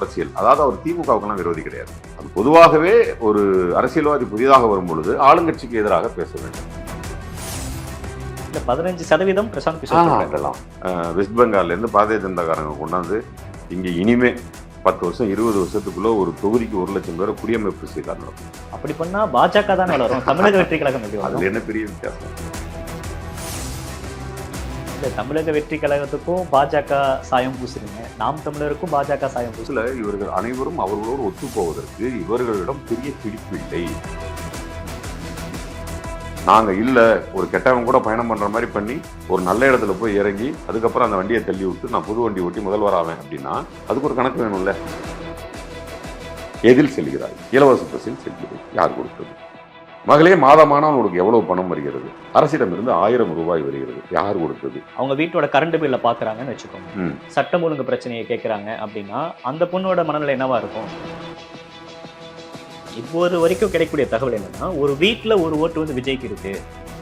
அரசியல். அதாவது அவர் திமுகவுக்கெல்லாம் விரோதி கிடையாது. அது பொதுவாகவே ஒரு அரசியல்வாதி புதிதாக வரும் பொழுது ஆளுங்கட்சிக்கு எதிராக பேச வேண்டும். இல்ல 15% பிரசாந்த் கிஷோர் சொல்றாரு. அதெல்லாம் வெஸ்ட் பெங்கால்ல இருந்து பாரதிய ஜனதாக்காரங்க கொண்டாந்து இங்க இனிமே 10 வருஷம் 20 வருஷத்துக்குள்ள ஒரு தொகுதிக்கு 1 லட்சம் பேரை குடியமைப்பு செய்தார் நடக்கும். அப்படி பண்ணா பாஜக தான் வளரும். தமிழக வெற்றி கழகம் எப்படி வளரும்? அதுல என்ன பெரிய வித்தியாசம்? இல்ல தமிழக வெற்றி கழகத்துக்கும் பாஜக சாயம் பூசுறீங்க, நாம் தமிழருக்கும் பாஜக சாயம் பூசு. சில இவர்கள் அனைவரும் அவர்களோடு ஒத்து போவதற்கு இவர்களிடம் பெரிய பிடிப்பு இல்லை. நாங்க இல்ல ஒரு கெட்டவன் கூட பயணம் பண்ற மாதிரி பண்ணி ஒரு நல்ல இடத்துல போய் இறங்கி அதுக்கப்புறம் அந்த வண்டியை தள்ளி விட்டு நான் புது வண்டி ஓட்டி முதல்வர் ஆவேன் அப்படின்னா அதுக்கு ஒரு கணக்கு வேணும்ல. எதில் செல்கிறாய்? இலவச பஸ்ஸில் செல்கிறது. யார் கொடுத்தது? மகளே மாதமானால் உங்களுக்கு எவ்வளவு பணம் வருகிறது? அரசிடமிருந்து 1000 ரூபாய் வருகிறது. யார் கொடுத்தது? அவங்க வீட்டோட கரண்ட் பில்ல பாக்குறாங்கன்னு வச்சுக்கோங்க, சட்டம் ஒழுங்கு பிரச்சனையை கேட்கறாங்க அப்படின்னா அந்த பொண்ணோட மனநிலை என்னவா இருக்கும்? இப்போது வரைக்கும் கிடைக்கக்கூடிய தகவல் என்னன்னா, ஒரு வீட்டுல ஒரு ஓட்டு வந்து விஜய்க்கு இருக்கு.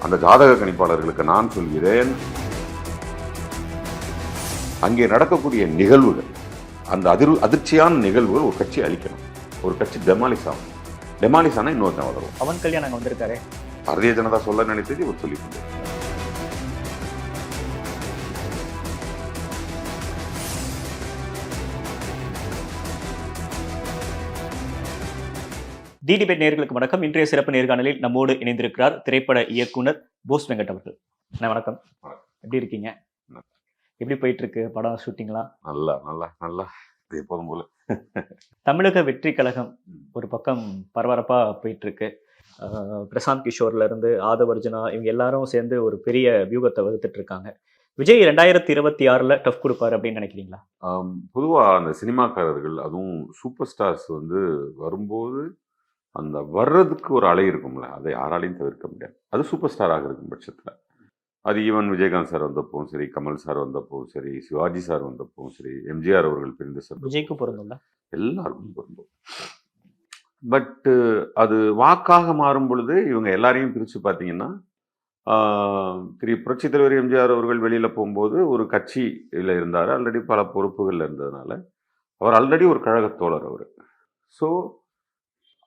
அந்த ஜாதக கணிப்பாளர்களுக்கு நான் சொல்கிறேன், அங்கே நடக்கக்கூடிய நிகழ்வுகள், அந்த அதிர்ச்சியான நிகழ்வுகள் ஒரு கட்சி அளிக்கணும். ஒரு கட்சி டெமாலிஸ் ஆகும். டெமாலிஸ் ஆனா இன்னொருத்தன் வளரும். பவன் கல்யாண் அங்க வந்திருக்காரு. பாரதிய ஜனதா சொல்ல நினைத்தது இவர் சொல்லிட்டு டிடிபேட் நேயர்களுக்கு வணக்கம். இன்றைய சிறப்பு நேர்காணலில் நம்மோடு இணைந்திருக்கிறார் திரைப்பட இயக்குனர் போஸ் வெங்கட் அவர்கள். வணக்கம். எப்படி இருக்கீங்க? எப்படி போயிட்டு இருக்கு படம் ஷூட்டிங்லாம்? நல்லா நல்லா நல்லா எப்போதும் போல. தமிழக வெற்றி கழகம் ஒரு பக்கம் பரபரப்பா போயிட்டு இருக்கு. பிரசாந்த் கிஷோர்ல இருந்து ஆதவர்ஜுனா இவங்க எல்லாரும் சேர்ந்து ஒரு பெரிய வியூகத்தை வகுத்துட்டு இருக்காங்க. விஜய் 2026 டஃப் கொடுப்பாரு அப்படின்னு நினைக்கிறீங்களா? பொதுவாக அந்த சினிமாக்காரர்கள் அதுவும் சூப்பர் ஸ்டார்ஸ் வந்து வரும்போது அந்த வர்றதுக்கு ஒரு அலை இருக்கும்ல, அதை யாராலையும் தவிர்க்க முடியாது. அது சூப்பர் ஸ்டாராக இருக்கும் பட்சத்தில் அது ஈவன் விஜயகாந்த் சார் வந்தப்பவும் சரி, கமல் சார் வந்தப்பவும் சரி, சிவாஜி சார் வந்தப்பவும் சரி, எம்ஜிஆர் அவர்கள் பிரிந்த சார் விஜய்க்கு பொருந்தும்ல, எல்லாருக்கும் பொருந்தும். பட் அது வாக்காக மாறும் பொழுது இவங்க எல்லாரையும் பிரித்து பார்த்தீங்கன்னா, புரட்சித் தலைவர் எம்ஜிஆர் அவர்கள் வெளியில் போகும்போது ஒரு கட்சியில் இருந்தார், ஆல்ரெடி பல பொறுப்புகளில் இருந்ததுனால அவர் ஆல்ரெடி ஒரு கழகத்தோழர் அவர். ஸோ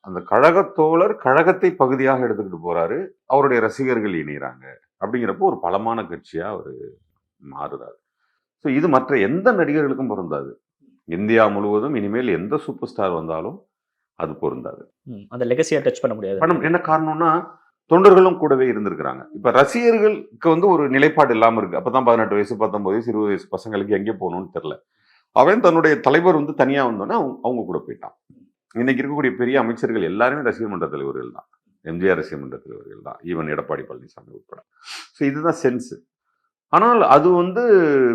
அந்த கழகத்தோழர் கழகத்தை பகுதியாக எடுத்துக்கிட்டு போறாரு, அவருடைய ரசிகர்கள் இணைகிறாங்க. அப்படிங்கிறப்போ ஒரு பலமான கட்சியாக அவர் மாறுறாரு. ஸோ இது மற்ற எந்த நடிகர்களுக்கும் பொருந்தாது. இந்தியா முழுவதும் இனிமேல் எந்த சூப்பர் ஸ்டார் வந்தாலும் அது பொருந்தாது. அந்த லெகசியை டச் பண்ண முடியாது. என்ன காரணம்னா தொண்டர்களும் கூடவே இருந்திருக்கிறாங்க. இப்ப ரசிகர்களுக்கு வந்து ஒரு நிலைப்பாடு இல்லாம இருக்கு. அப்பதான் 18 வயசு 19 வயசு 20 வயசு பசங்களுக்கு எங்கே போகணும்னு தெரியல. அவன் தன்னுடைய தலைவர் வந்து தனியா வந்தோன்னா அவங்க கூட போயிட்டான். இன்னைக்கு இருக்கக்கூடிய பெரிய அமைச்சர்கள் எல்லாருமே ரசிகர் மன்ற தலைவர்கள் தான், எம்ஜிஆர் ரசிகர் மன்ற தலைவர்கள் தான், ஈவன் எடப்பாடி பழனிசாமி உட்பட. ஸோ இதுதான் சென்ஸ். ஆனால் அது வந்து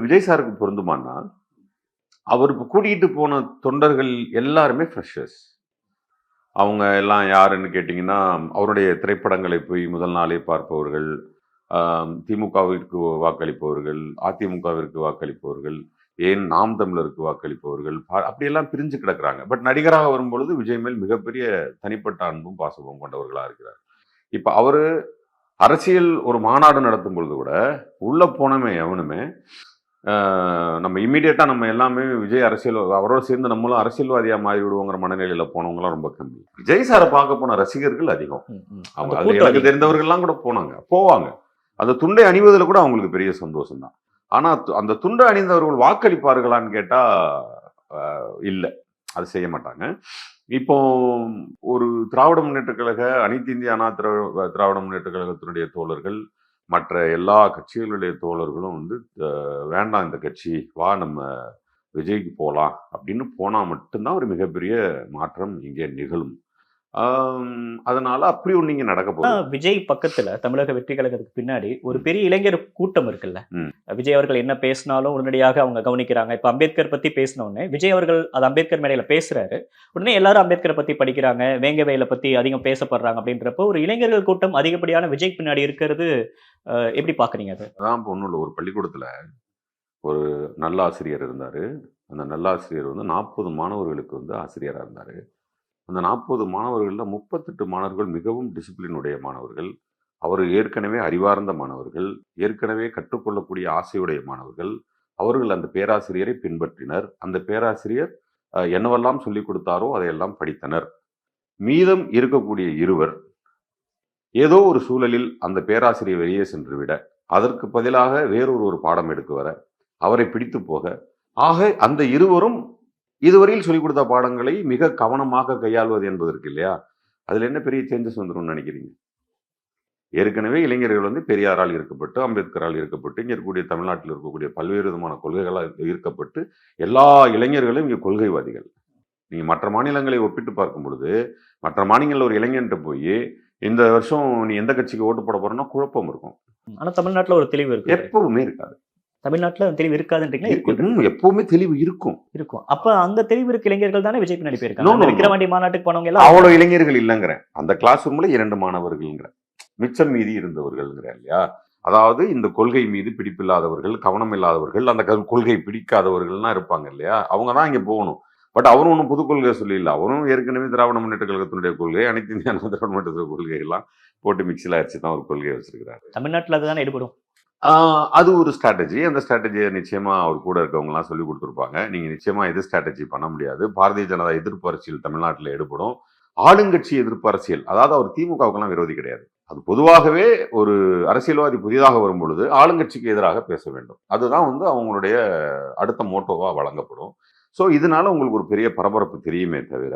விஜய் சாருக்கு பொருந்துமானா, அவருக்கு கூட்டிகிட்டு போன தொண்டர்கள் எல்லாருமே ஃப்ரெஷர்ஸ். அவங்க எல்லாம் யாருன்னு கேட்டிங்கன்னா, அவருடைய திரைப்படங்களை போய் முதல் நாளே பார்ப்பவர்கள், திமுகவிற்கு வாக்களிப்பவர்கள், அதிமுகவிற்கு வாக்களிப்பவர்கள், ஏன் நாம் தமிழருக்கு வாக்களிப்பவர்கள், அப்படியெல்லாம் பிரிஞ்சு கிடக்குறாங்க. பட் நடிகராக வரும்பொழுது விஜய் மேல் மிகப்பெரிய தனிப்பட்ட அன்பும் பாசமும் கொண்டவர்களாக இருக்கிறார். இப்போ அவர் அரசியல் ஒரு மாநாடு நடத்தும் பொழுது கூட உள்ள போனமே எவனுமே நம்ம இம்மீடியட்டா நம்ம எல்லாமே விஜய் அரசியல் அவரோட சேர்ந்து நம்மளும் அரசியல்வாதியாக மாறி விடுவோங்கிற மனநிலையில போனவங்களாம் ரொம்ப கம்மி. விஜய் சாரை பார்க்க போன ரசிகர்கள் அதிகம். அவங்க அது எனக்கு தெரிந்தவர்கள்லாம் கூட போவாங்க. அந்த துண்டை அணிவதில் கூட அவங்களுக்கு பெரிய சந்தோஷம் தான். ஆனா அந்த துண்டை அணிந்தவர்கள் வாக்களிப்பார்களான்னு கேட்டா இல்லை, அது செய்ய மாட்டாங்க. இப்போ ஒரு திராவிட முன்னேற்ற கழக, அனைத்து இந்திய அண்ணா திராவிட முன்னேற்ற கழகத்தினுடைய தோழர்கள், மற்ற எல்லா கட்சிகளுடைய தோழர்களும் வந்து வேண்டாம் இந்த கட்சி, வா நம்ம விஜய்க்கு போகலாம் அப்படின்னு போனா மட்டும்தான் ஒரு மிகப்பெரிய மாற்றம் இங்கே நிகழும். அதனால அப்படி ஒண்ணு இங்க நடக்க போகுது. விஜய் பக்கத்துல தமிழக வெற்றி கழகத்துக்கு பின்னாடி ஒரு பெரிய இளைஞர் கூட்டம் இருக்குல்ல. விஜய் அவர்கள் என்ன பேசினாலும் உடனடியாக அவங்க கவனிக்கிறாங்க. இப்ப அம்பேத்கர் பத்தி பேசின உடனே விஜய் அவர்கள் அது அம்பேத்கர் மேடையில பேசுறாரு, உடனே எல்லாரும் அம்பேத்கரை பத்தி படிக்கிறாங்க, வேங்கவேல பத்தி அதிகம் பேசப்படுறாங்க. அப்படின்றப்போ ஒரு இளைஞர்கள் கூட்டம் அதிகப்படியான விஜய் பின்னாடி இருக்கிறது எப்படி பாக்குறீங்க? அது அதான் ஒண்ணும் இல்லை. ஒரு பள்ளிக்கூடத்துல ஒரு நல்ல ஆசிரியர் இருந்தாரு. அந்த நல்ல ஆசிரியர் வந்து 40 மாணவர்களுக்கு வந்து ஆசிரியரா இருந்தாரு. அந்த 40 மாணவர்களில் 38 மாணவர்கள் மிகவும் டிசிப்ளினுடைய மாணவர்கள். அவர் ஏற்கனவே அறிவார்ந்த மாணவர்கள், ஏற்கனவே கற்றுக்கொள்ளக்கூடிய ஆசையுடைய மாணவர்கள். அவர்கள் அந்த பேராசிரியரை பின்பற்றினர். அந்த பேராசிரியர் என்னவெல்லாம் சொல்லிக் கொடுத்தாரோ அதையெல்லாம் படித்தனர். மீதம் இருக்கக்கூடிய இருவர் ஏதோ ஒரு சூழலில் அந்த பேராசிரியர் வெளியே சென்று விட, அதற்கு பதிலாக வேறொரு பாடம் எடுக்க வர, அவரை பிடித்து போக, ஆக அந்த இருவரும் இதுவரையில் சொல்லிக் கொடுத்த பாடங்களை மிக கவனமாக கையாள்வது என்பது இருக்கு இல்லையா? அதுல என்ன பெரிய சேஞ்சஸ் வந்துரும்னு நினைக்கிறீங்க? ஏற்கனவே இளைஞர்கள் வந்து பெரியாரால் ஈர்க்கப்பட்டு, அம்பேத்கரால் ஈர்க்கப்பட்டு, இங்க இருக்கக்கூடிய தமிழ்நாட்டில் இருக்கக்கூடிய பல்வேறு விதமான கொள்கைகளால் ஈர்க்கப்பட்டு, எல்லா இளைஞர்களும் இங்க கொள்கைவாதிகள். நீங்க மற்ற மாநிலங்களை ஒப்பிட்டு பார்க்கும் பொழுது, மற்ற மாநிலங்களில் ஒரு இளைஞன்ட்ட போய் இந்த வருஷம் நீ எந்த கட்சிக்கு ஓட்டு போட போறன்னா குழப்பம் இருக்கும். ஆனா தமிழ்நாட்டுல ஒரு தெளிவு இருக்கு. எப்பவுமே இருக்காது. தமிழ்நாட்டுல தெளிவு இருக்காதுன்றீங்களா? இருக்கும். எப்பவுமே தெளிவு இருக்கும். இருக்கும். அப்ப அந்த தெளிவு இருக்க இளைஞர்கள் தானே விஜய் பின்னாடி No, போயிருக்காங்க. no, அந்த no. விக்கிரவாண்டி மாநாட்டுக்கு போனவங்க எல்லாம் அவ்வளவு இளைஞர்கள் இல்லைங்கிறேன். அந்த கிளாஸ் ரூம்ல 2 மாணவர்கள்ங்கிற மிச்சம் மீதி இருந்தவர்கள்ங்கிற இல்லையா? அதாவது இந்த கொள்கை மீது பிடிப்பில்லாதவர்கள், கவனம் இல்லாதவர்கள், அந்த கொள்கை பிடிக்காதவர்கள்லாம் இருப்பாங்க இல்லையா? அவங்க தான் இங்க போகணும். பட் அவரும் ஒன்றும் புது கொள்கையை சொல்லல. அவரும் ஏற்கனவே திராவிட முன்னேற்ற கழகத்தினுடைய கொள்கை, அனைத்து இந்திய அண்ணா திராவிட முன்னேற்ற கொள்கை எல்லாம் போட்டு மிக்சியில் அடிச்சு தான் ஒரு கொள்கையை வச்சிருக்கிறாரு. தமிழ்நாட்டுல அதுதானே எடுபடும். அது ஒரு ஸ்ட்ராட்டஜி. அந்த ஸ்ட்ராட்டஜியை நிச்சயமா அவர் கூட இருக்கவங்கலாம் சொல்லி கொடுத்துருப்பாங்க. நீங்க நிச்சயமா எது ஸ்ட்ராட்டஜி பண்ண முடியாது. பாரதிய ஜனதா எதிர்ப்பு அரசியல் தமிழ்நாட்டில் எடுபடும். ஆளுங்கட்சி எதிர்ப்பு அரசியல், அதாவது அவர் திமுகவுக்கெல்லாம் விரோதி கிடையாது. அது பொதுவாகவே ஒரு அரசியல்வாதி புதிதாக வரும் பொழுது ஆளுங்கட்சிக்கு எதிராக பேச வேண்டும். அதுதான் வந்து அவங்களுடைய அடுத்த மோட்டோவா வழங்கப்படும். ஸோ இதனால உங்களுக்கு ஒரு பெரிய பரபரப்பு தெரியுமே தவிர,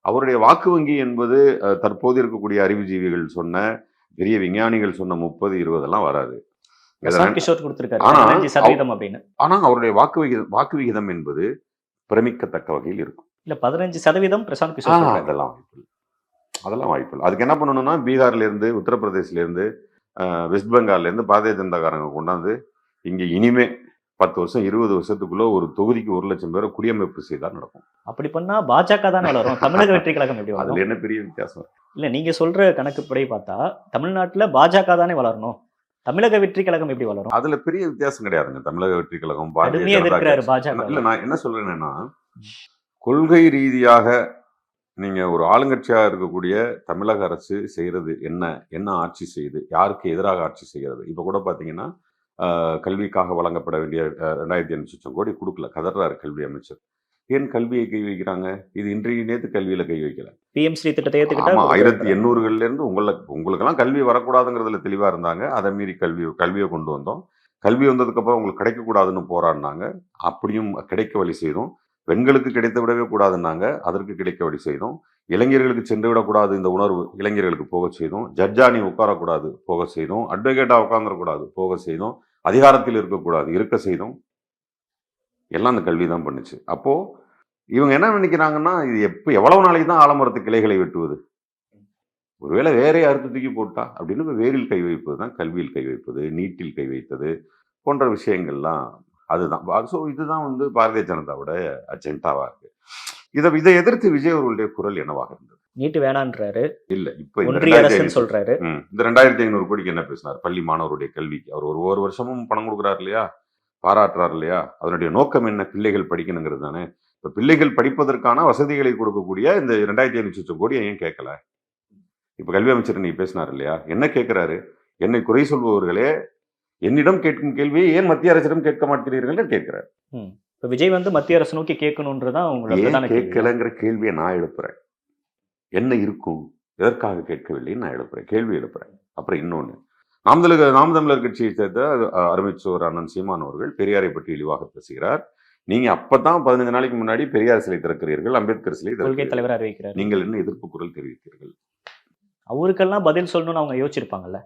அவருடைய வாக்கு வங்கி என்பது தற்போது இருக்கக்கூடிய அறிவுஜீவிகள் சொன்ன, பெரிய விஞ்ஞானிகள் சொன்ன 30, 20 எல்லாம் வராது. பிரசாந்த் கிஷோர் கொடுத்திருக்காரு ஆனா 15% அப்படின்னு. ஆனா அவருடைய வாக்கு விகிதம் என்பது பிரமிக்கத்தக்க வகையில் இருக்கும். இல்ல 15% பிரசாந்த் கிஷோர் சொல்றாரு. அதெல்லாம் வாய்ப்பு இல்லை. அதுக்கு என்ன பண்ணணும்னா, பீகார்ல இருந்து, உத்தரப்பிரதேசில இருந்து, வெஸ்ட் பெங்கால்ல இருந்து பாரதிய ஜனதாக்காரங்க கொண்டாந்து இங்க இனிமே 10 வருஷம் 20 வருஷத்துக்குள்ள ஒரு தொகுதிக்கு 1 லட்சம் பேரை குடியமைப்பு செய்தால் நடக்கும். அப்படி பண்ணா பாஜக தானே வளரும். தமிழக வெற்றி கழகம் எப்படி வளரும்? அதுல என்ன பெரிய வித்தியாசம்? இல்ல நீங்க சொல்ற கணக்குப்படி பார்த்தா தமிழ்நாட்டுல பாஜக தானே வளரணும். தமிழக வெற்றி கழகம் எப்படி வளரும்? அதுல பெரிய வித்தியாசம் கிடையாதுங்க. தமிழக வெற்றி கழகம், கடுமையா எதிர்க்கிறாரு பாஜக. இல்ல நான் என்ன சொல்றேன்னா, கொள்கை ரீதியாக நீங்க ஒரு ஆளுங்கட்சியா இருக்கக்கூடிய தமிழக அரசு செய்யறது என்ன ஆட்சி செய்யுது, யாருக்கு எதிராக ஆட்சி செய்கிறது? இப்ப கூட பாத்தீங்கன்னா, கல்விக்காக வழங்கப்பட வேண்டிய 2500 லட்சம் கோடி கொடுக்கல, கதறாரு கல்வி அமைச்சர். ஏன் கல்வியை கை வைக்கிறாங்க? இது இன்றைய நேத்து கல்வியில கை வைக்கல. பிஎம் ஸ்ரீ திட்டத்தை ஏத்துக்கிட்டா 1800கள்ல இருந்து உங்களுக்கெல்லாம் கல்வி வரக்கூடாதுங்கிறதுல தெளிவா இருந்தாங்க. அதை மீறி கல்வியை கொண்டு வந்தோம். கல்வி வந்ததுக்கு அப்புறம் உங்களுக்கு கிடைக்கக்கூடாதுன்னு போராடினாங்க. அப்படியும் கிடைக்க வழி செய்தோம். பெண்களுக்கு கிடைத்து விடவே கூடாதுன்னாங்க, அதற்கு கிடைக்க வழி செய்தோம். இளைஞர்களுக்கு சென்று விடக்கூடாது இந்த உணர்வு, இளைஞர்களுக்கு போக செய்தோம். ஜட்ஜா நீ உட்காரக்கூடாது, போக செய்தோம். அட்வொகேட்டா உட்காந்துடக்கூடாது, போக செய்தோம். அதிகாரத்தில் இருக்கக்கூடாது, இருக்க செய்தோம். எல்லாம் அந்த கல்வி தான் பண்ணுச்சு. அப்போ இவங்க என்ன நினைக்கிறாங்கன்னா, இது எவ்வளவு நாளைக்கு தான் ஆலமரத்து கிளைகளை வெட்டுவது? ஒருவேளை வேற அறுத்து தூக்கி போட்டா அப்படின்னு வேரில் கை வைப்பது தான் கல்வியில் கை வைப்பது, நீட்டில் கை வைத்தது போன்ற விஷயங்கள்லாம் அதுதான். ஸோ இதுதான் வந்து பாரதிய ஜனதாவோட அஜெண்டாவா இருக்கு. இதை எதிர்த்து விஜய் அவர்களுடைய குரல் என்னவாக இருந்தது? நீட்டு வேணான்றாரு. இல்ல இப்ப ஒன்றிய அரசு சொல்றாரு. இந்த 2500 கோடிக்கு என்ன பேசினார்? பள்ளி மாணவருடைய கல்விக்கு அவர் ஒரு வருஷமும் பணம் கொடுக்குறாரு இல்லையா, பாராட்டுறாரு இல்லையா? அதனுடைய நோக்கம் என்ன? பிள்ளைகள் படிக்கணுங்கிறது தானே. இப்ப பிள்ளைகள் படிப்பதற்கான வசதிகளை கொடுக்கக்கூடிய இந்த 2500 லட்சம் கோடியை ஏன் கேட்கல? இப்ப கல்வி அமைச்சர் நீ பேசினார் இல்லையா, என்ன கேட்கிறாரு? என்னை குறை சொல்பவர்களே என்னிடம் கேட்கும் கேள்வியை ஏன் மத்திய அரசிடம் கேட்க மாட்டேங்கிறீர்கள் கேட்கிறார். இப்ப விஜய் வந்து மத்திய அரசு நோக்கி கேட்கணும்ன்றதான் உங்களுக்கு கேட்கலங்கிற கேள்வியை நான் எழுப்புறேன். என்ன இருக்கும், எதற்காக கேட்கவில்லைன்னு நான் எழுப்புறேன், கேள்வி எழுப்புறேன். அப்புறம் இன்னொன்னு, நாம் தமிழர் கட்சியை சேர்ந்த அருமைச்சோர் அண்ணன் சீமான் அவர்கள் பெரியாரை பற்றி இழிவாக பேசுகிறார். நீங்க அப்பதான் 15 நாளைக்கு முன்னாடி பெரியார் சிலை திறக்கிறீர்கள், அம்பேத்கர் சிலை கொள்கை தலைவர் அறிவிக்கிறார். நீங்கள் என்ன எதிர்ப்பு குரல் தெரிவித்தீர்கள்? அவருக்கெல்லாம் பதில் சொல்லணும்னு அவங்க யோசிச்சிருப்பாங்கல்ல.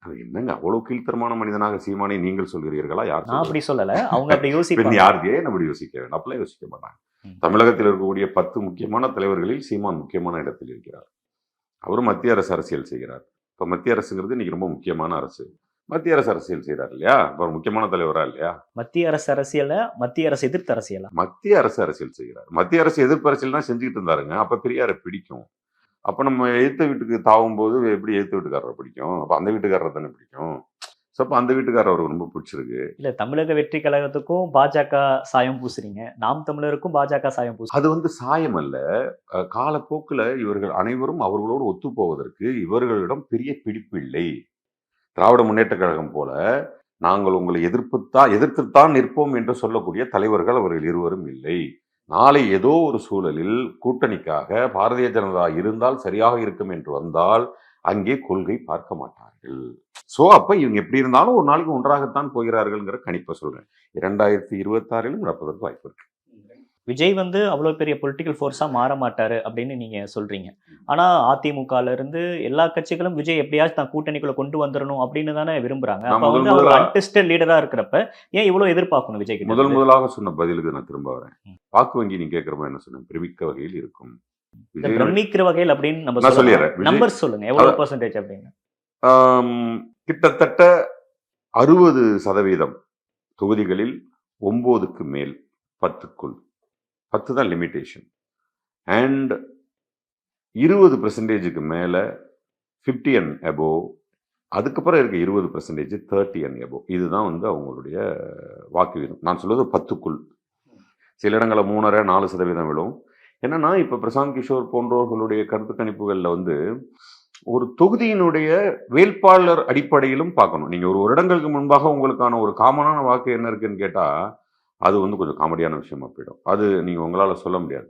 அது என்னங்க அவ்வளவு கீழ்த்தரமான மனிதனாக சீமானை நீங்கள் சொல்கிறீர்களா? யார்? நான் அப்படி சொல்லல, அவங்க அப்படி யோசிப்பாங்க. யாருக்கே அப்படி யோசிக்க வேண்டாம், அப்பெல்லாம் யோசிக்க மாட்டாங்க. தமிழகத்தில் இருக்கக்கூடிய 10 முக்கியமான தலைவர்களில் சீமான் முக்கியமான இடத்தில் இருக்கிறார். அவரும் மத்திய அரசு அரசியல் செய்கிறார். இப்ப மத்திய அரசுங்கிறது இன்னைக்கு ரொம்ப முக்கியமான அரசு. மத்திய அரசு அரசியல் செய்யறாரு இல்லையா? அவர் முக்கியமான தலைவரா இல்லையா? மத்திய அரசு அரசியல, மத்திய அரசு எதிர்த்து அரசியலா? மத்திய அரசு அரசியல் செய்கிறார். மத்திய அரசு எதிர்ப்பு அரசியல் தான் செஞ்சுக்கிட்டு இருந்தாருங்க. அப்ப பெரியாரை பிடிக்கும். அப்ப நம்ம எதிர்த்த வீட்டுக்கு தாவும் போது எப்படி எதிர்த்த வீட்டுக்காரரை பிடிக்கும்? அப்ப அந்த வீட்டுக்காரரை தானே பிடிக்கும். ஸோ அப்ப அந்த வீட்டுக்காரர் அவருக்கு ரொம்ப பிடிச்சிருக்கு. இல்ல தமிழக வெற்றி கழகத்துக்கும் பாஜக சாயம் பூசுறீங்க, நாம் தமிழருக்கும் பாஜக சாயம் பூசு. அது வந்து சாயம் அல்ல. காலப்போக்கில் இவர்கள் அனைவரும் அவர்களோடு ஒத்து போவதற்கு இவர்களிடம் பெரிய பிடிப்பு இல்லை. திராவிட முன்னேற்ற கழகம் போல நாங்கள் உங்களை எதிர்த்துத்தான் நிற்போம் என்று சொல்லக்கூடிய தலைவர்கள் அவர்கள் இருவரும் இல்லை. நாளை ஏதோ ஒரு சூழலில் கூட்டணிக்காக பாரதிய ஜனதா இருந்தால் சரியாக இருக்கும் என்று வந்தால் அங்கே கொள்கை பார்க்க மாட்டார்கள். சோ அப்ப இவங்க எப்படி இருந்தாலும் ஒரு நாளைக்கு ஒன்றாகத்தான் போகிறார்கள்ங்கிற கணிப்பை சொல்றேன். 2026 நடப்பதற்கு வாய்ப்பு இருக்கு. விஜய் வந்து அவ்வளவு பெரிய பொலிட்டிக்கல் ஃபோர்ஸா மாற மாட்டாரு அப்படின்னு நீங்க சொல்றீங்க. ஆனா அதிமுகல இருந்து எல்லா கட்சிகளும் விஜய் எப்படியாச்சும் தான் கூட்டணிக்குள்ள கொண்டு வந்துடணும் அப்படின்னு தானே விரும்புறாங்க. நான் அப்ப முதல் வந்து அவர் முதலா அன்டெஸ்டட் லீடரா இருக்கிறப்ப ஏன் இவ்வளவு எதிர்பார்க்கணும் விஜய் கிட்ட இருந்து? முதலாக சொன்ன பதிலுக்கு நான் திரும்ப வரேன். ம். வாக்கு வங்கி நீ கேட்கிறப்ப என்ன சொன்னேன்? பிரமிக்க வகையில் இருக்கும். இந்த விஜய் பிரமிக்கிற வகையில் அப்படின்னு நம்ம நான் சொல்லலாம். சொல்லிடுறேன். விஜய் நம்பர் சொல்லுங்க எவ்வளவு பெர்சன்டேஜ் அப்படின்னு. கிட்டத்தட்ட 60% தொகுதிகளில் 9க்கு மேல் 10க்குள் 10 தான் லிமிட்டேஷன். அண்ட் 20%க்கு மேல 50 அண்ட் அபோவ், அதுக்கப்புறம் இருக்க 20% 30 அண்ட் அபோவ். இதுதான் வந்து அவங்களுடைய வாக்கு வீதம். நான் சொல்வது 10க்குள். சில இடங்களில் 3.5 4% விழும். என்னன்னா இப்ப பிரசாந்த் கிஷோர் போன்றவர்களுடைய கருத்து கணிப்புகள்ல வந்து ஒரு தொகுதியினுடைய வேட்பாளர் அடிப்படையிலும் பார்க்கணும். நீங்க ஒரு வருடங்களுக்கு முன்பாக உங்களுக்கான ஒரு காமனான வாக்கு என்ன இருக்குன்னு கேட்டா அது வந்து கொஞ்சம் காமெடியான விஷயமா போயிடும். அது நீங்க உங்களால சொல்ல முடியாது.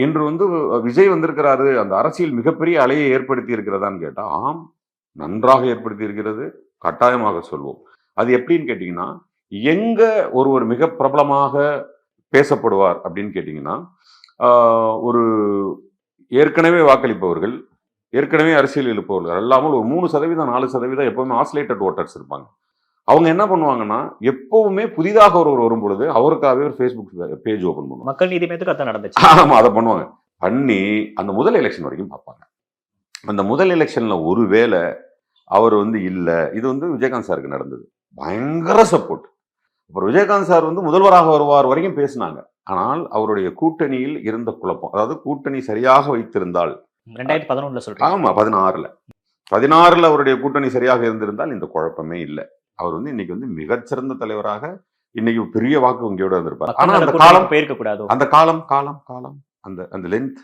இன்று வந்து விஜய் வந்திருக்கிறாரு, அந்த அரசியல் மிகப்பெரிய அலையை ஏற்படுத்தி இருக்கிறதான்னு கேட்டா ஆம், நன்றாக ஏற்படுத்தி இருக்கிறது, கட்டாயமாக சொல்வோம். அது எப்படின்னு கேட்டீங்கன்னா, எங்க ஒருவர் மிக பிரபலமாக பேசப்படுவார் அப்படின்னு கேட்டீங்கன்னா, ஒரு ஏற்கனவே வாக்களிப்பவர்கள், ஏற்கனவே அரசியல் இருப்பவர்கள் அல்லாமல் ஒரு 3% 4% எப்பவுமே ஆசிலேட்டட் ஓட்டர்ஸ் இருப்பாங்க. அவங்க என்ன பண்ணுவாங்கன்னா, எப்பவுமே புதிதாக ஒருவர் வரும் பொழுது அவருக்காகவே ஒரு ஃபேஸ்புக் பேஜ் ஓபன் பண்ணுவாங்க. மக்கள் நீதி மையத்துக்கு அதான் நடந்துச்சு. ஆமா, அதை பண்ணுவாங்க. பண்ணி அந்த முதல் எலெக்ஷன் வரைக்கும் பார்ப்பாங்க. அந்த முதல் எலெக்ஷன்ல ஒருவேளை அவர் வந்து இல்ல, இது வந்து விஜயகாந்த் சாருக்கு நடந்தது. பயங்கர சப்போர்ட். அப்புறம் விஜயகாந்த் சார் வந்து முதல்வராக வருவார் வரைக்கும் பேசினாங்க. ஆனால் அவருடைய கூட்டணியில் இருந்த குழப்பம், அதாவது கூட்டணி சரியாக வைத்திருந்தால் 2011 சொல்றீங்க. ஆமா 16ல அவருடைய கூட்டணி சரியாக இருந்திருந்தால் இந்த குழப்பமே இல்லை. அவர் வந்து இன்னைக்கு வந்து மிகச்சிறந்த தலைவராக இன்னைக்கு பெரிய வாக்கு வங்கியோட இருந்திருப்பார். ஆனா அந்த காலம் போயிருக்க கூடாது. அந்த காலம் காலம் காலம் அந்த அந்த லென்த்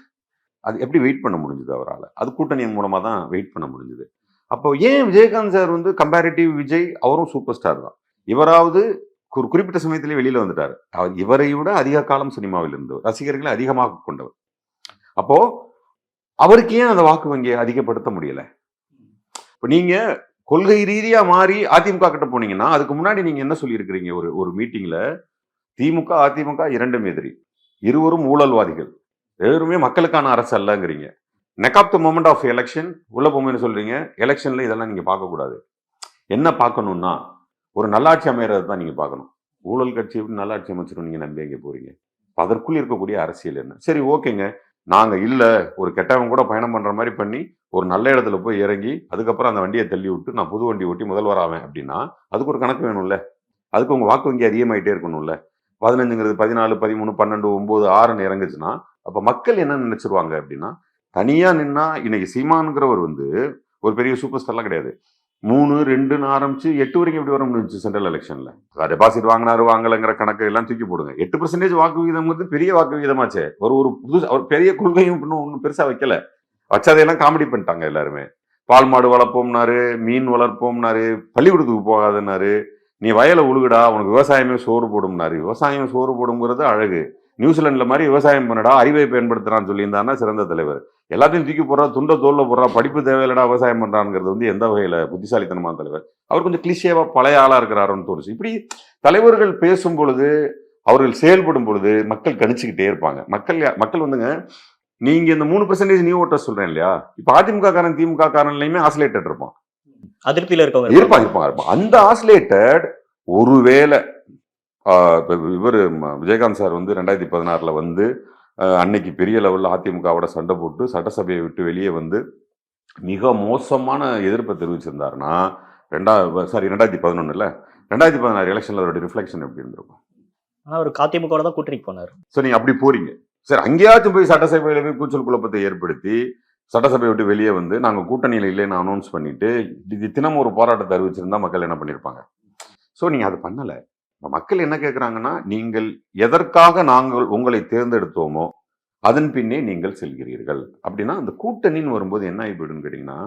அது எப்படி வெயிட் பண்ண முடிஞ்சது அவரால்? அது கூட்டணியின் மூலமா தான் வெயிட் பண்ண முடிஞ்சது. அப்போ ஏன் விஜயகாந்த் சார் வந்து கம்பேரிட்டிவ் விஜய் அவரும் சூப்பர் ஸ்டார் தான். இவராவது ஒரு குறிப்பிட்ட சமயத்திலே வெளியில வந்துட்டார். அவர் இவரை விட அதிக காலம் சினிமாவில் இருந்தவர், ரசிகர்களை அதிகமாக கொண்டவர். அப்போ அவருக்கு ஏன் அந்த வாக்கு வங்கியை அதிகப்படுத்த முடியல? இப்ப நீங்க கொள்கை ரீதியா மாறி அதிமுக கிட்ட போனீங்கன்னா அதுக்கு முன்னாடி நீங்க என்ன சொல்லி இருக்கிறீங்க? ஒரு மீட்டிங்ல திமுக அதிமுக இரண்டும் எதிரி, இருவரும் ஊழல்வாதிகள், எவருமே மக்களுக்கான அரசு அல்லங்கிறீங்க. Neck of the moment of election உள்ள போகும்போது சொல்றீங்க எலெக்ஷன்ல இதெல்லாம் நீங்க பார்க்கக்கூடாது. என்ன பார்க்கணும்னா ஒரு நல்லாட்சி அமையறது தான் நீங்க பார்க்கணும். ஊழல் கட்சி எப்படி நல்லாட்சி அமைச்சிடும் நீங்க நம்பி எங்க போறீங்க? அதற்குள் இருக்கக்கூடிய அரசியல் என்ன? சரி ஓகேங்க, நாங்க இல்ல ஒரு கெட்டவங்க கூட பயணம் பண்ற மாதிரி பண்ணி ஒரு நல்ல இடத்துல போய் இறங்கி அதுக்கப்புறம் அந்த வண்டியை தள்ளி விட்டு நான் புது வண்டி ஓட்டி முதல்வர் ஆவேன் அப்படின்னா அதுக்கு ஒரு கணக்கு வேணும்ல. அதுக்கு உங்க வாக்கு வங்கி அதிகமாயிட்டே இருக்கணும்ல. 15ங்கிறது 14 13 12 9 6ன்னு இறங்குச்சுன்னா அப்ப மக்கள் என்ன நினைச்சிருவாங்க அப்படின்னா, தனியா நின்னா இன்னைக்கு சீமான்கிறவர் வந்து ஒரு பெரிய சூப்பர் ஸ்டார்லாம் கிடையாது. 3 2ன்னு ஆரம்பிச்சு 8 வரைக்கும் எப்படி வர முடிஞ்சு சென்ட்ரல் எலெக்ஷன்ல? டெபாசிட் வாங்கினாரு வாங்கலைங்கிற கணக்கு எல்லாம் தூக்கி போடுங்க. 8% வாக்கு விகிதம் வந்து பெரிய வாக்கு விகிதமாச்சே. ஒரு புதுசு ஒரு பெரிய கொள்கையும் ஒன்றும் பெருசா வைக்கல. வச்சதையெல்லாம் காமெடி பண்ணிட்டாங்க எல்லாருமே. பால் மாடு வளர்ப்போம்னாரு, மீன் வளர்ப்போம்னாரு, பள்ளிக்கூடத்துக்கு போகாதன்னாரு, நீ வயலை உழுகுடா உனக்கு விவசாயமே சோறு போடும்னாரு. விவசாயம் சோறு போடுங்கிறது அழகு. நியூசிலாந்துல மாதிரி விவசாயம் பண்ணடா, அறிவை பயன்படுத்துறான்னு சொல்லியிருந்தாருன்னா சிறந்த தலைவர். எல்லாத்தையும் தூக்கி போடுறா, துண்டை தோல்ல போடுறா, படிப்பு தேவையில்லடா விவசாயம் பண்றாங்கிறது வந்து எந்த வகையில புத்திசாலித்தனமான தலைவர்? அவர் கொஞ்சம் கிளிஷேவா பழைய ஆளா இருக்கிறாருன்னு தோணுச்சு. இப்படி தலைவர்கள் பேசும் பொழுது, அவர்கள் செயல்படும் பொழுது மக்கள் கணிச்சுக்கிட்டே இருப்பாங்க. மக்கள் வந்துங்க, நீங்க இந்த 3% நியூ ஓட்டர் சொல்றேன் இல்லையா? இப்ப அதிமுக காரன் திமுக காரன்லயுமே ஆசிலேட்டட் இருப்பான், அதிருப்தியில இருக்கவங்க இருப்பான். அந்த ஆசிலேட்டட் ஒருவேளை இவர் விஜயகாந்த் சார் வந்து 2016ல வந்து அன்னைக்கு பெரிய லெவல்ல அதிமுகவோட சண்டை போட்டு சட்டசபையை விட்டு வெளியே வந்து மிக மோசமான எதிர்ப்பை தெரிவிச்சிருந்தாருன்னா 2011 2016 எலெக்ஷன்ல அதோட ரிஃப்ளெக்ஷன் எப்படி இருந்திருக்கும்? ஆனா ஒரு அதிமுக தான் கூட்டணிக்கு போனாரு. சரி, நீங்க அப்படி போறீங்க. சரி, அங்கேயாச்சும் போய் சட்டசபையில போய் கூச்சல் குழப்பத்தை ஏற்படுத்தி சட்டசபையை விட்டு வெளியே வந்து நாங்க கூட்டணியில இல்லைன்னு அனௌன்ஸ் பண்ணிட்டு தினம் ஒரு போராட்டத்தை அறிவிச்சிருந்தா மக்கள் என்ன பண்ணிருப்பாங்க? சோ நீங்க அதை பண்ணல. மக்கள் என்ன கேட்குறாங்கன்னா, நீங்கள் எதற்காக நாங்கள் உங்களை தேர்ந்தெடுத்தோமோ அதன் பின்னே நீங்கள் செல்கிறீர்கள் அப்படின்னா அந்த கூட்டணின்னு வரும்போது என்ன ஆகிடுன்னு கேட்டிங்கன்னா,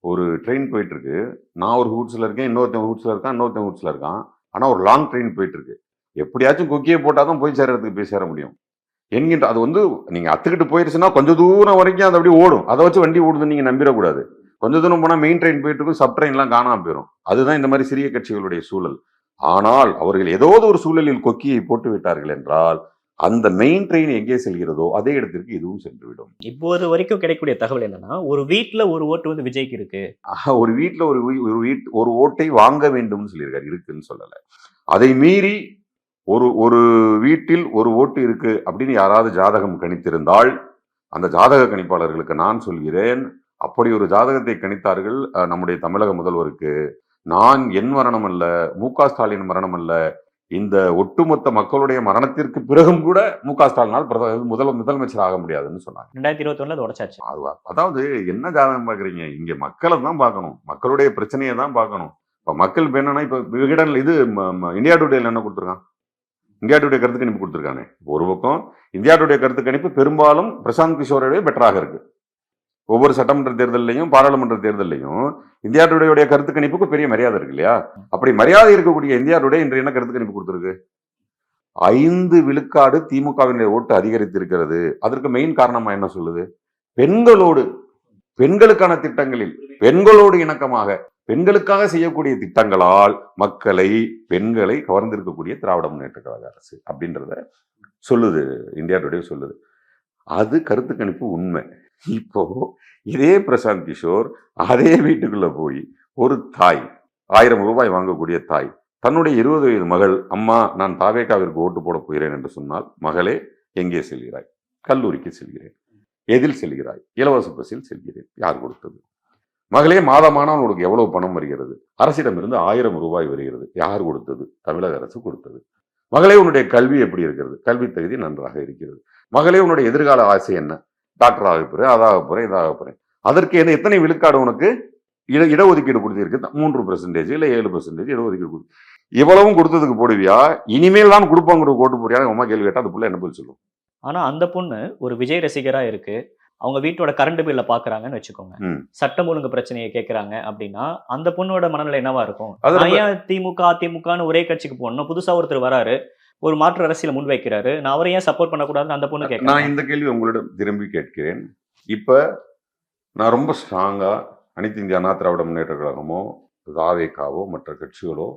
ஒரு ட்ரெயின் போயிட்டு இருக்கு, நான் ஒரு ஹூட்ஸில் இருக்கேன், இன்னொருத்தன் ஹூட்ஸில் இருக்கான், இன்னொருத்தன் ஹூட்ஸில் இருக்கான், ஆனால் ஒரு லாங் ட்ரெயின் போயிட்டு இருக்கு. எப்படியாச்சும் கொக்கியை போட்டால் தான் போய் சேர்றதுக்கு போய் சேர முடியும். என்கின்ற அது வந்து நீங்க அத்துக்கிட்டு போயிருச்சுன்னா கொஞ்சம் தூரம் வரைக்கும் அது அப்படியே ஓடும். அதை வச்சு வண்டி ஓடுதுன்னு நீங்க நம்பிடக்கூடாது. கொஞ்ச தூரம் போனா மெயின் ட்ரெயின் போயிட்டு இருக்கும், சப் ட்ரெயின் எல்லாம் காணாம போயிடும். அதுதான் இந்த மாதிரி சிறிய கட்சிகளுடைய சூழல். ஆனால் அவர்கள் ஏதோது ஒரு சூழலில் கொக்கியை போட்டு விட்டார்கள் என்றால் அந்த மெயின் ட்ரெயின் எங்கே செல்கிறதோ அதே இடத்திற்கு இதுவும் சென்றுவிடும். இப்போது வரைக்கும் கிடைக்கக்கூடிய தகவல் என்னன்னா, ஒரு வீட்ல ஒரு ஓட்டு வந்து விஜய்க்கு இருக்கு. ஒரு வீட்டுல ஒரு ஓட்டை வாங்க வேண்டும்னு சொல்லியிருக்காரு, இருக்குன்னு சொல்லல. அதை மீறி ஒரு வீட்டில் ஒரு ஓட்டு இருக்கு அப்படின்னு யாராவது ஜாதகம் கணித்திருந்தால் அந்த ஜாதக கணிப்பாளர்களுக்கு நான் சொல்கிறேன், அப்படி ஒரு ஜாதகத்தை கணித்தார்கள் நம்முடைய தமிழக முதல்வருக்கு. நான் என் மரணம் அல்ல, மு.க. ஸ்டாலின் மரணம் அல்ல, இந்த ஒட்டுமொத்த மக்களுடைய மரணத்திற்கு பிறகும் கூட மு.க. ஸ்டாலினால் முதலமைச்சர் ஆக முடியாதுன்னு சொன்னாங்க. 2021 அது உடைச்சாச்சு. அதாவது என்ன ஜாதகம் பாக்குறீங்க, இங்க மக்களை தான் பார்க்கணும், மக்களுடைய பிரச்சனையை தான் பார்க்கணும். இப்ப மக்கள் என்னன்னா, இப்ப விகடன் இது இந்தியா டுடேல என்ன கொடுத்துருக்கான், இந்தியா டுடே கருத்து கணிப்பு கொடுத்துருக்கானே. ஒரு பக்கம் இந்தியா டுடே கருத்து கணிப்பு பெரும்பாலும் பிரசாந்த் கிஷோரோட பெட்டராக இருக்கு. ஒவ்வொரு சட்டமன்ற தேர்தலையும் பாராளுமன்ற தேர்தலையும் இந்தியா டுடேயுடைய கருத்து கணிப்புக்கு பெரிய மரியாதை இருக்கு இல்லையா? அப்படி மரியாதை இருக்கக்கூடிய இந்தியா டுடே இன்று என்ன கருத்து கணிப்பு கொடுத்திருக்கு? 5 விழுக்காடு திமுகவினுடைய ஓட்டு அதிகரித்திருக்கிறது. அதற்கு மெயின் காரணமா என்ன சொல்லுது? பெண்களுக்கான திட்டங்களில் பெண்களோடு இணக்கமாக பெண்களுக்காக செய்யக்கூடிய திட்டங்களால் பெண்களை கவர்ந்திருக்கக்கூடிய திராவிட முன்னேற்ற கழக அரசு அப்படின்றத சொல்லுது, இந்தியா டுடே சொல்லுது. அது கருத்து கணிப்பு உண்மை. இப்போ இதே பிரசாந்த் கிஷோர் அதே வீட்டுக்குள்ள போய் ஒரு தாய், 1000 ரூபாய் வாங்கக்கூடிய தாய், தன்னுடைய 20 வயது மகள், அம்மா நான் தாவேகாவிற்கு ஓட்டு போட போகிறேன் என்று சொன்னால், மகளே எங்கே செல்கிறாய்? கல்லூரிக்கு செல்கிறேன். எதில் செல்கிறாய்? இலவச பஸ்ஸில் செல்கிறேன். யார் கொடுத்தது? மகளே மாதமானால் உங்களுக்கு எவ்வளவு பணம் வருகிறது? அரசிடமிருந்து 1000 ரூபாய் வருகிறது. யார் கொடுத்தது? தமிழக அரசு கொடுத்தது. மகளே உன்னுடைய கல்வி எப்படி இருக்கிறது? கல்வி தகுதி நன்றாக இருக்கிறது. மகளே உன்னுடைய எதிர்கால ஆசை என்ன? டாக்டர் ஆக போறேன், அதாக போறேன், இதாக போறேன். அதற்கு எத்தனை விழுக்காடு உனக்கு இடஒதுக்கீடு கொடுத்திருக்கு? 3% இல்ல 7% இடஒதுக்கீடு கொடுத்து, இவ்வளவும் கொடுத்ததுக்கு போடுவியா? இனிமேல் தான் கொடுப்பாங்க ஓட்டு போறியா? அம்மா கேள்வி கேட்டா அந்த புள்ள என்ன பதில் சொல்லும்? ஆனா அந்த பொண்ணு ஒரு விஜய் ரசிகரா இருக்கு, அவங்க வீட்டோட கரண்ட் பில்ல பாக்குறாங்கன்னு வச்சுக்கோங்க, சட்டம் ஒழுங்கு பிரச்சனையை கேட்கறாங்க அப்படின்னா அந்த பொண்ணோட மனநிலை என்னவா இருக்கும்? ஏன் திமுக அதிமுகன்னு ஒரே கட்சிக்கு போகணும், புதுசா ஒருத்தர் வராரு, ஒரு மாற்று அரசியல முன்வைக்கிறாரு, நான் அவரை ஏன் சப்போர்ட் பண்ணக்கூடாதுன்னு அந்த பொண்ணு கேட்க. நான் இந்த கேள்வி உங்களிடம் திரும்பி கேட்கிறேன். இப்ப நான் ரொம்ப ஸ்ட்ராங்கா அனைத்து இந்திய அண்ணா திராவிட முன்னேற்ற கழகமோ தாவேகாவோ மற்ற கட்சிகளோ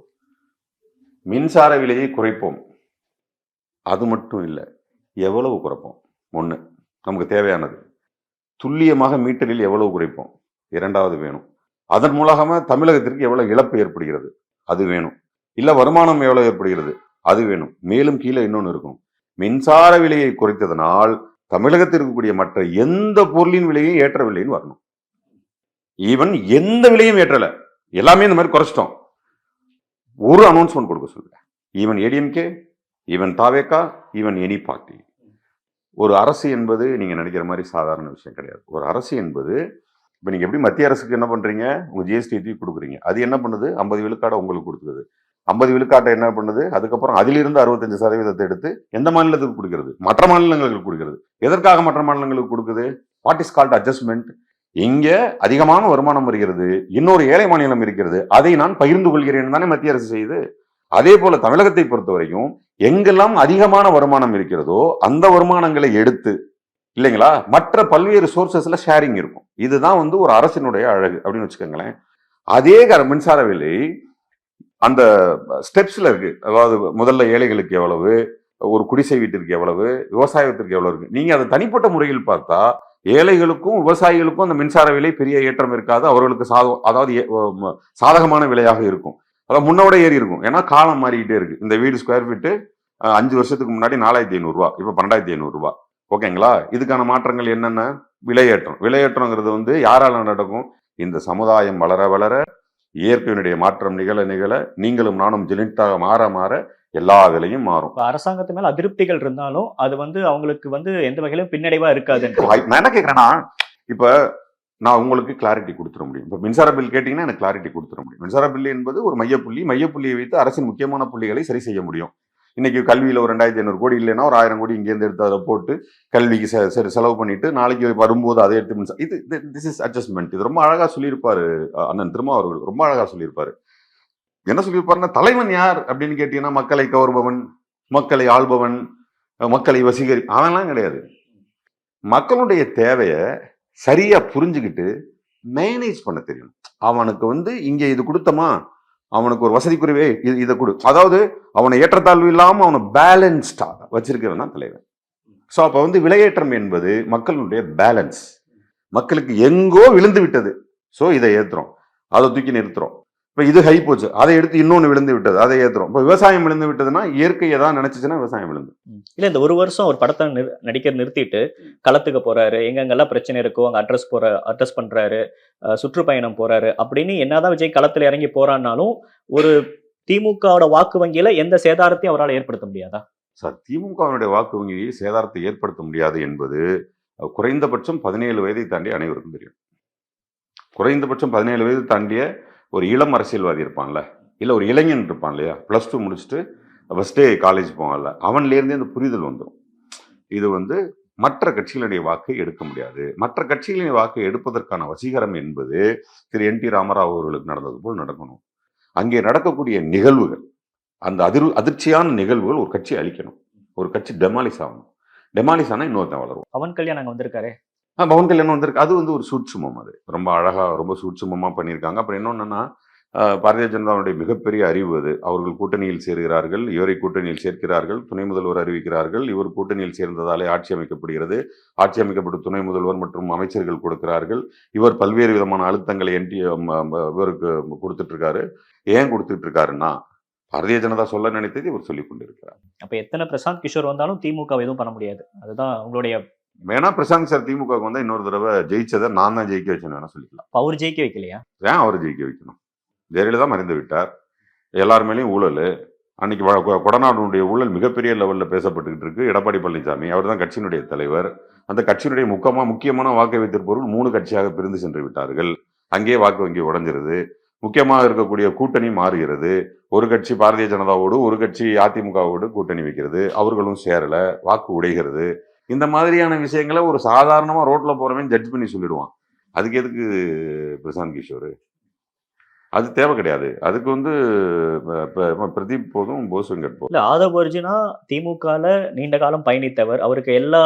மின்சார விலையை குறைப்போம், அது மட்டும் இல்லை, எவ்வளவு குறைப்போம்? ஒண்ணு நமக்கு தேவையானது. துல்லியமாக மீட்டரில் எவ்வளவு குறைப்போம்? இரண்டாவது வேணும். அதன் மூலமாக தமிழகத்திற்கு எவ்வளவு இழப்பு ஏற்படுகிறது? அது வேணும். இல்ல வருமானம் எவ்வளவு ஏற்படுகிறது? அது வேணும். மேலும் கீழே இன்னொன்று இருக்கும், மின்சார விலையை குறைத்ததனால் தமிழகத்தில் இருக்கக்கூடிய மற்ற எந்த பொருளின் விலையும் ஏற்றவில்லைன்னு வரணும். ஈவன் எந்த விலையும் ஏற்றல, எல்லாமே இந்த மாதிரி குறைச்சிட்டோம், ஒரு அனௌன்ஸ்மெண்ட் கொடுக்க சொல்லுங்க. ஈவன் ஏடிஎம்கே, ஈவன் தாவேகா, ஈவன் எனி பார்ட்டி. ஒரு அரசு என்பது நீங்க நினைக்கிற மாதிரி சாதாரண விஷயம் கிடையாது. ஒரு அரசு என்பது, இப்ப நீங்க எப்படி மத்திய அரசுக்கு என்ன பண்றீங்க, உங்க ஜிஎஸ்டி கொடுக்குறீங்க, அது என்ன பண்ணுது? 50 விழுக்காடை உங்களுக்கு கொடுக்குறது. 50 விழுக்காட்டை என்ன பண்ணுது? அதுக்கப்புறம் அதிலிருந்து 65% எடுத்து எந்த மாநிலத்துக்கு கொடுக்கிறது? மற்ற மாநிலங்களுக்கு கொடுக்கிறது. எதற்காக மற்ற மாநிலங்களுக்கு கொடுக்குது? What is called adjustment. இங்க அதிகமான வருமானம் வருகிறது, இன்னொரு ஏழை மாநிலம் இருக்கிறது, அதை நான் பகிர்ந்து கொள்கிறேன் தானே மத்திய அரசு செய்யுது. அதே போல தமிழகத்தை பொறுத்த வரைக்கும் எங்கெல்லாம் அதிகமான வருமானம் இருக்கிறதோ அந்த வருமானங்களை எடுத்து, இல்லைங்களா, மற்ற பல்வேறு சோர்சஸ்ல ஷேரிங் இருக்கும். இதுதான் ஒரு அரசினுடைய அழகு அப்படின்னு வச்சுக்கோங்களேன். அதே மின்சார விலை அந்த ஸ்டெப்ஸ்ல இருக்கு. அதாவது முதல்ல ஏழைகளுக்கு எவ்வளவு, ஒரு குடிசை வீட்டிற்கு எவ்வளவு, விவசாயத்திற்கு எவ்வளவு இருக்கு. நீங்க அதை தனிப்பட்ட முறையில் பார்த்தா ஏழைகளுக்கும் விவசாயிகளுக்கும் அந்த மின்சார விலை பெரிய ஏற்றம் இருக்காது. அவர்களுக்கு சாதகமான விலையாக இருக்கும். அதாவது முன்னோட ஏறி இருக்கும். ஏன்னா காலம் மாறிக்கிட்டே இருக்கு. இந்த வீடு ஸ்கொயர் ஃபீட்டு 5 வருஷத்துக்கு முன்னாடி 4500 ரூபா, இப்ப 2500 ரூபாய். ஓகேங்களா? இதுக்கான மாற்றங்கள் என்னென்ன? விலையேற்றம். விலையேற்றம்ங்கிறது யாரால நடக்கும்? இந்த சமுதாயம் வளர வளர, இயற்கையினுடைய மாற்றம் நிகழ நிகழ, நீங்களும் நானும் ஜெனிட்டாக மாற மாற எல்லா விலையும் மாறும். அரசாங்கத்து மேல அதிருப்திகள் இருந்தாலும் அது அவங்களுக்கு எந்த வகையிலும் பின்னடைவா இருக்காது. நான் என்ன கேட்கிறேன்னா, இப்ப நான் உங்களுக்கு கிளாரிட்டி கொடுத்துட முடியும். இப்ப மின்சார பில் கேட்டீங்கன்னா எனக்கு கிளாரிட்டி கொடுத்துட முடியும். மின்சார பில் என்பது ஒரு மையப்புள்ளியை வைத்து அரசின் முக்கியமான புள்ளிகளை சரி செய்ய முடியும். இன்னைக்கு கல்வியில ஒரு 2500 கோடி இல்லைன்னா ஒரு 1000 கோடி இங்கேருந்து எடுத்து அதை போட்டு கல்விக்கு செலவு பண்ணிட்டு நாளைக்கு வரும்போது அதை எடுத்து திஸ் இஸ் அட்ஜஸ்ட்மெண்ட். இது ரொம்ப அழகா சொல்லியிருப்பாரு அண்ணன் திருமாவர்கள், ரொம்ப அழகா சொல்லியிருப்பாரு. என்ன சொல்லியிருப்பாருன்னா, தலைவன் யார் அப்படின்னு கேட்டீங்கன்னா மக்களை கவர்பவன், மக்களை ஆள்பவன், மக்களை அவன்லாம் கிடையாது. மக்களுடைய தேவையை சரியா புரிஞ்சுக்கிட்டு மேனேஜ் பண்ண தெரியும். அவனுக்கு வந்து இங்க இது கொடுத்தமா, அவனுக்கு ஒரு வசதி குறைவே இதை கொடு, அதாவது அவனை ஏற்றத்தாழ்வு இல்லாம அவனை பேலன்ஸ்டா வச்சிருக்கிறவன் தான் தலைவன். ஸோ அப்போ வந்து விலையேற்றம் என்பது மக்களுடைய பேலன்ஸ். மக்களுக்கு எங்கோ விழுந்து விட்டது, ஸோ இதை ஏற்றுறோம், அதை தூக்கி நிறுத்துறோம். இப்போ இது ஹை போச்சு, அதை எடுத்து இன்னொன்று விழுந்து விட்டது, அதை ஏற்றுறோம். இப்போ விவசாயம் விழுந்து விட்டதுன்னா இயற்கை ஏதாவது நினைச்சிச்சுன்னா விவசாயம் விழுந்து. இல்லை, இந்த ஒரு வருஷம் ஒரு படத்தை நடிக்க நிறுத்திட்டு களத்துக்கு போறாரு, எங்கெங்கெல்லாம் பிரச்சனை இருக்கோ அங்கே அட்ரஸ் பண்றாரு, சுற்றுப்பயணம் போறாரு அப்படின்னு என்னதான் விஜய் களத்தில் இறங்கி போறான்னாலும் ஒரு திமுகவோட வாக்கு வங்கியில எந்த சேதாரத்தையும் அவரால் ஏற்படுத்த முடியாதா சார்? திமுகவினுடைய வாக்கு வங்கியை சேதாரத்தை ஏற்படுத்த முடியாது என்பது குறைந்தபட்சம் 17 வயதை தாண்டி அனைவருக்கும் தெரியும். குறைந்தபட்சம் 17 வயது தாண்டிய ஒரு இளம் அரசியல்வாதி இருப்பான்ல, இல்லை ஒரு இளைஞன் இருப்பான் இல்லையா, +2 முடிச்சுட்டு ஃபர்ஸ்டே காலேஜ் போவான்ல, அவன்லேருந்தே அந்த புரிதல் வந்துடும். இது வந்து மற்ற கட்சிகளுடைய வாக்கை எடுக்க முடியாது. மற்ற கட்சிகளின் வாக்கை எடுப்பதற்கான வசீகரம் என்பது திரு NT ராமராவ் அவர்களுக்கு நடந்தது போல் நடக்கணும். அங்கே நடக்கக்கூடிய நிகழ்வுகள், அந்த அதிர்ச்சியான நிகழ்வுகள் ஒரு கட்சி அழிக்கணும், ஒரு கட்சி டெமாலிஸ் ஆகணும். டெமாலிஸ் ஆனால் இன்னொருத்தன் வளரும். பவன் கல்யாணம் அங்கே வந்திருக்காரு. பவன் கல்யாணம் வந்திருக்கு. அது வந்து ஒரு சூட்சுமம், அது ரொம்ப அழகா ரொம்ப சூட்சுமமாக பண்ணியிருக்காங்க. அப்புறம் இன்னொன்னா, பாரதிய ஜனதாவுடைய மிகப்பெரிய அறிவு அது. அவர்கள் கூட்டணியில் சேர்கிறார்கள், இவரை கூட்டணியில் சேர்க்கிறார்கள், துணை முதல்வர் அறிவிக்கிறார்கள், இவர் கூட்டணியில் சேர்ந்ததாலே ஆட்சி அமைக்கப்படுகிறது, ஆட்சி அமைக்கப்பட்ட துணை முதல்வர் மற்றும் அமைச்சர்கள் கொடுக்கிறார்கள், இவர் பல்வேறு விதமான அழுத்தங்களை இவருக்கு கொடுத்துட்டு இருக்காரு. ஏன் கொடுத்துட்டு இருக்காருன்னா பாரதிய ஜனதா சொல்ல நினைத்தது இவர் சொல்லிக் கொண்டிருக்கிறார். அப்ப எத்தனை பிரசாந்த் கிஷோர் வந்தாலும் திமுக எதுவும் பண்ண முடியாது. அதுதான் உங்களுடைய வேணா பிரசாந்த் சார் திமுக வந்து இன்னொரு தடவை ஜெயிச்சதை நான் தான் ஜெயிக்க வச்சேன்னு வேணா சொல்லிக்கலாம். அவர் ஜெயிக்க வைக்கலையா? ஏன் அவர் ஜெயிக்க வைக்கணும்? ஜெயலலிதா மறைந்து விட்டார், எல்லார் மேலேயும் ஊழல். அன்னைக்கு கொடநாடுடைய ஊழல் மிகப்பெரிய லெவலில் பேசப்பட்டுக்கிட்டு இருக்கு. எடப்பாடி பழனிசாமி அவர் தான் கட்சியினுடைய தலைவர். அந்த கட்சியினுடைய முக்கியமான வாக்கை வைத்திருப்பவர்கள் 3 கட்சியாக பிரிந்து சென்று விட்டார்கள். அங்கேயே வாக்கு வங்கி உடைஞ்சிருது. முக்கியமாக இருக்கக்கூடிய கூட்டணி மாறுகிறது. ஒரு கட்சி பாரதிய ஜனதாவோடு, ஒரு கட்சி அதிமுகவோடு கூட்டணி வைக்கிறது, அவர்களும் சேரல, வாக்கு உடைகிறது. இந்த மாதிரியான விஷயங்களை ஒரு சாதாரணமா ரோட்ல போறவன் ஜட்ஜ் பண்ணி சொல்லிடுவான். அதுக்கு எதுக்கு பிரசாந்த் கிஷோர்? அது தேவை கிடையாது. அதுக்கு வந்து பிரதீப் போதும், போஸ் வெங்கட் போதும். இல்ல, ஆதவ் அர்ஜுனா திமுகல நீண்ட காலம் பயணித்தவர், அவருக்கு எல்லா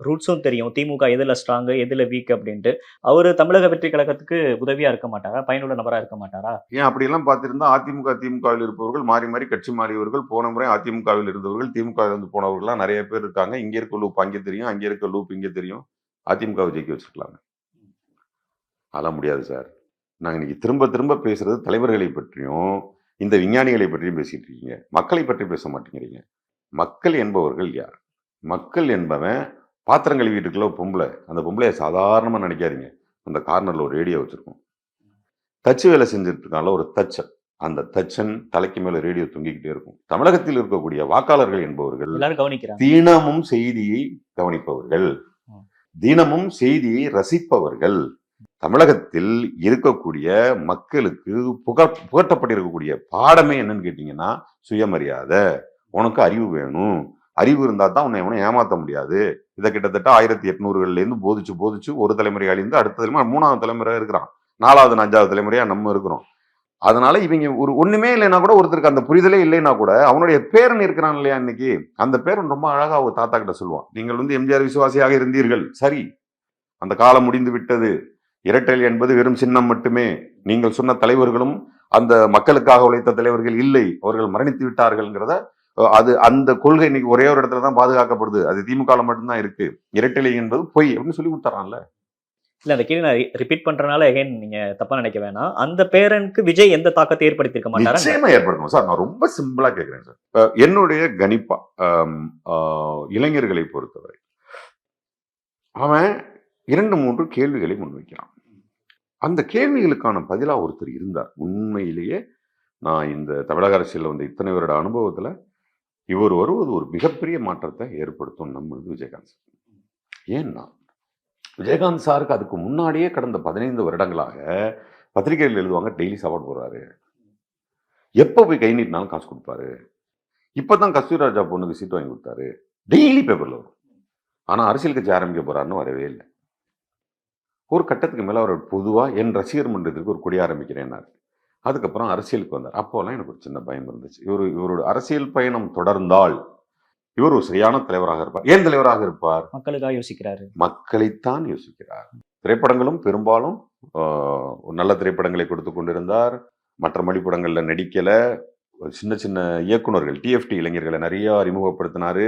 ரூட்ஸும் தெரியும், திமுக எதுல ஸ்ட்ராங் எதுல வீக் அப்படின்ட்டு. அவரு தமிழக வெற்றி கழகத்துக்கு உதவியா இருக்க மாட்டாரா? பயனுள்ள நபரா இருக்க மாட்டாரா? ஏன் அப்படியெல்லாம் பார்த்திருந்தா திமுகவில் இருப்பவர்கள் மாறி மாறி கட்சி மாறியவர்கள், போன முறை அதிமுகவில் இருந்தவர்கள் திமுகவில் இருந்து போனவர்கள்லாம் நிறைய பேர் இருக்காங்க. இங்க இருக்க லூப் அங்கே தெரியும், அங்கே இருக்க லூப் இங்கே தெரியும். அதிமுகவை ஜெயிக்க வச்சிருக்கலாங்க. அதெல்லாம் முடியாது சார். நாங்கள் இன்னைக்கு திரும்ப திரும்ப பேசுறது தலைவர்களை பற்றியும் இந்த விஞ்ஞானிகளை பற்றியும் பேசிட்டு இருக்கீங்க, மக்களை பற்றி பேச மாட்டேங்கிறீங்க. மக்கள் என்பவர்கள் யார்? மக்கள் என்பவன் பாத்திரம் கழுவிட்டுக்குள்ள பொம்பளை, அந்த பொம்பளையை சாதாரணமாக நினைக்காதீங்க. அந்த கார்னரில் ஒரு ரேடியோ வச்சிருக்கோம். தச்சு வேலை செஞ்சுட்டு இருக்காங்கள ஒரு தச்சன், அந்த தச்சன் தலைக்கு மேல ரேடியோ தொங்கிக்கிட்டே இருக்கும். தமிழகத்தில் இருக்கக்கூடிய வாக்காளர்கள் என்பவர்கள் தினமும் செய்தியை கவனிப்பவர்கள், தினமும் செய்தியை ரசிப்பவர்கள். தமிழகத்தில் இருக்கக்கூடிய மக்களுக்கு புகட்டப்பட்டிருக்கக்கூடிய பாடமே என்னன்னு கேட்டீங்கன்னா சுயமரியாதை. உனக்கு அறிவு வேணும், அறிவு இருந்தா தான் உன்னை எவனை ஏமாற்ற முடியாது. இதை கிட்டத்தட்ட 1800கள்லேருந்து போதிச்சு ஒரு தலைமுறை அழிந்து அடுத்த தலைமுறை 3ஆவது தலைமுறை இருக்கிறான், 4வது 5வது தலைமுறையா நம்ம இருக்கிறோம். அதனால இவங்க ஒண்ணுமே இல்லைன்னா கூட, ஒருத்தருக்கு அந்த புரிதலே இல்லைன்னா கூட அவனுடைய பேரன் இருக்கிறான் இல்லையா, இன்னைக்கு அந்த பேரன் ரொம்ப அழகா ஒரு தாத்தா கிட்ட சொல்லுவான், நீங்கள் வந்து எம்ஜிஆர் விசுவாசியாக இருந்தீர்கள், சரி, அந்த காலம் முடிந்து விட்டது, இரட்டல் என்பது வெறும் சின்னம் மட்டுமே, நீங்கள் சொன்ன தலைவர்களும் அந்த மக்களுக்காக உழைத்த தலைவர்கள் இல்லை, அவர்கள் மரணித்து விட்டார்கள்ங்கிறத, அது அந்த கொள்கை இன்னைக்கு ஒரே ஒரு இடத்துல தான் பாதுகாக்கப்படுது, அது திமுக மட்டும்தான் இருக்கு. இரட்டலை என்பது பொய் அப்படின்னு சொல்லி கொடுத்துறான்ல. இல்ல, அந்த கேள்வி நான் ரிப்பீட் பண்றதுனால எகைன் நீங்க தப்பா நினைக்க வேணாம். அந்த பேரனுக்கு விஜய் எந்த தாக்கத்தை ஏற்படுத்தியிருக்க மாட்டாரா? நிச்சயமா ஏற்படுத்தும் சார். நான் ரொம்ப சிம்பிளா கேட்கிறேன் சார். என்னுடைய கணிப்பா இளைஞர்களை பொறுத்தவரை அவன் 2-3 கேள்விகளை முன்வைக்கிறான். அந்த கேள்விகளுக்கான பதிலா ஒருத்தர் இருந்தார். உண்மையிலேயே நான் இந்த தமிழக அரசியல் வந்து இத்தனை வருட அனுபவத்துல இவர் வருவது ஒரு மிகப்பெரிய மாற்றத்தை ஏற்படுத்தும் நம்மளது விஜயகாந்த் சார். ஏன்னா விஜயகாந்த் சாருக்கு அதுக்கு முன்னாடியே கடந்த 15 வருடங்களாக பத்திரிகைகள் எழுதுவாங்க, டெய்லி சாப்பாடு போடுறாரு, எப்போ போய் கை நீட்டினாலும் காசு கொடுப்பாரு, இப்பதான் கஸ்தூரி ராஜா பொண்ணுக்கு சீட் வாங்கி கொடுத்தாரு, டெய்லி பேப்பர்ல வரும். ஆனா அரசியல் கட்சி ஆரம்பிக்க போறாருன்னு வரவே இல்லை. ஒரு கட்டத்துக்கு மேல அவர் பொதுவா என் ரசிகர் மன்றத்திற்கு ஒரு கொடி ஆரம்பிக்கிறேன்னாரு. அதுக்கப்புறம் அரசியலுக்கு வந்தார். அப்போலாம் எனக்கு ஒரு சின்ன பயம் இருந்துச்சு, இவரோட அரசியல் பயணம் தொடர்ந்தால் இவர் ஒரு சரியான தலைவராக இருப்பார். ஏன் தலைவராக இருப்பார்? மக்களுக்காக யோசிக்கிறாரு. மக்களைத்தான் யோசிக்கிறார். திரைப்படங்களும் பெரும்பாலும் நல்ல திரைப்படங்களை கொடுத்து கொண்டிருந்தார். மற்ற மொழி படங்கள்ல நடிக்கல. சின்ன சின்ன இயக்குனர்கள், டிஎஃப்டி இளைஞர்களை நிறைய அறிமுகப்படுத்தினாரு.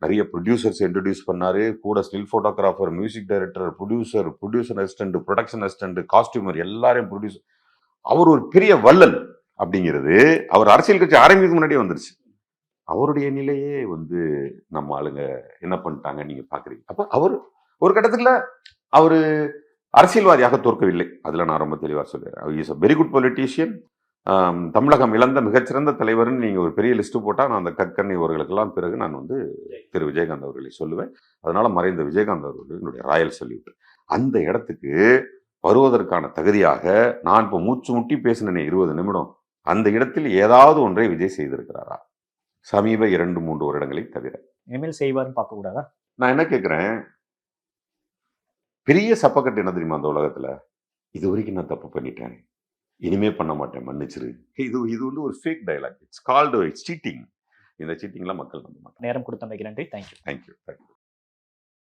நிறைய ப்ரொடியூசர்ஸ் இன்ட்ரடியூஸ் பண்ணாரு. கூட still photographer, music director, producer assistant, production assistant, costumer எல்லாரையும் ப்ரொடியூசர். அவர் ஒரு பெரிய வள்ளல் அப்படிங்கிறது அவர் அரசியல் கட்சி ஆரம்பிக்க முன்னாடியே வந்துருச்சு. அவருடைய நிலையே வந்து நம்ம ஆளுங்க என்ன பண்ணிட்டாங்க நீங்க பாக்குறீங்க. அப்ப அவர் ஒரு கட்டத்துல அவரு அரசியல்வாதியாக தோற்கவில்லை. அதுல நான் ரொம்ப தெளிவா சொல்றேன். Is a very good politician. தமிழகம் இழந்த மிகச்சிறந்த தலைவர்னு நீங்க ஒரு பெரிய லிஸ்ட் போட்டா நான் அந்த கற்கண்ணி அவர்களுக்கெல்லாம் பிறகு நான் வந்து திரு விஜயகாந்த் அவர்களை சொல்லுவேன். அதனால மறைந்த விஜயகாந்த் அவர்கள் என்னுடைய ராயல் சல்யூட். அந்த இடத்துக்கு வருவதற்கான தகுதியாக நான் இப்போ மூச்சு முட்டி பேசினேனே 20 நிமிடம், அந்த இடத்தில் ஏதாவது ஒன்றை விஜய் செய்திருக்கிறாரா? சமீப 2-3 வருடங்களை தவிர. இனிமேல் செய்வார்னு பார்க்க கூடாதா? நான் என்ன கேட்கிறேன், பெரிய சப்பக்கட்டு என்ன தெரியுமா அந்த உலகத்துல? இது வரைக்கும் நான் தப்பு பண்ணிட்டேன், இனிமே பண்ண மாட்டேன், மன்னிச்சிரு. இது இது வந்து ஒரு ஃபேக் டயலாக். It's seating. இந்த சீட்டிங்லாம் மக்கள் நம்ப மாட்டாங்க. நேரம் கொடுத்தமைக்கு நன்றி. தேங்க்யூ. தேங்க்யூ.